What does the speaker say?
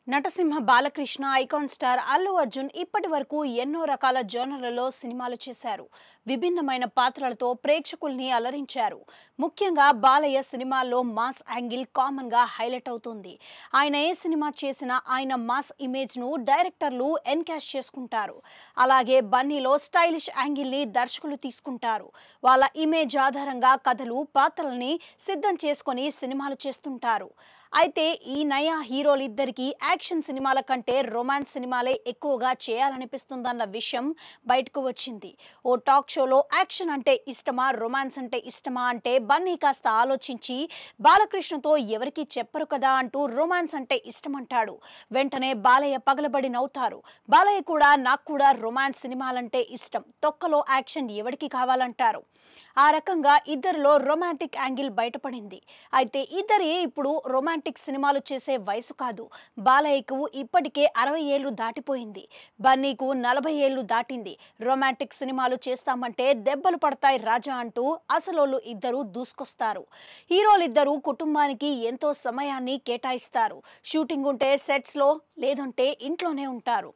నటసింహ Balakrishna icon star Allu Arjun ఇప్పటి వరకు ఎన్నో రకాల జోనర్లలో సినిమాలు చేశారు. విభిన్నమైన పాత్రలతో ప్రేక్షకుల్ని అలరించారు. ముఖ్యంగా బాలయ్య సినిమాల్లో మాస్ యాంగిల్ కామన్ గా హైలైట్ అవుతుంది. ఆయన ఏ సినిమా చేసినా ఆయన మాస్ ఇమేజ్ ను డైరెక్టర్లు ఎన్కాష్ చేసుకుంటారు. అలాగే బన్నీలో స్టైలిష్ యాంగిల్ ని దర్శకులు తీసుకుంటారు. వాళ్ళ ఇమేజ్ ఆధారంగా కథలు, పాత్రల్ని సిద్ధం చేసుకొని సినిమాలు చేస్తుంటారు. అయితే ఈ నయా హీరోలిద్దరికీ యాక్షన్ సినిమాల కంటే రొమాన్స్ సినిమాలే ఎక్కువగా చేయాలనిపిస్తుందన్న విషయం బయటకు వచ్చింది. ఓ టాక్ షోలో యాక్షన్ అంటే ఇష్టమా, రొమాన్స్ అంటే ఇష్టమా అంటే బన్నీ కాస్త ఆలోచించి బాలకృష్ణతో ఎవరికి చెప్పరు కదా అంటూ రొమాన్స్ అంటే ఇష్టమంటాడు. వెంటనే బాలయ్య పగలబడి నవ్వుతారు. బాలయ్య కూడా నాకు కూడా రొమాన్స్ సినిమాలంటే ఇష్టం, తొక్కలో యాక్షన్ ఎవరికి కావాలంటారు. ఆ రకంగా ఇద్దరిలో రొమాంటిక్ యాంగిల్ బయటపడింది. అయితే ఇద్దరి ఇప్పుడు రొమాంటిక్ సినిమాలు చేసే వయసు కాదు. బాలయ్యకు ఇప్పటికే 60 ఏళ్లు దాటిపోయింది. బన్నీకు 40 ఏళ్లు దాటింది. రొమాంటిక్ సినిమాలు చేస్తామంటే దెబ్బలు పడతాయి రాజా అంటూ అసలోళ్ళు ఇద్దరు దూసుకొస్తారు. హీరోలిద్దరూ కుటుంబానికి ఎంతో సమయాన్ని కేటాయిస్తారు. షూటింగ్ ఉంటే సెట్స్లో, లేదంటే ఇంట్లోనే ఉంటారు.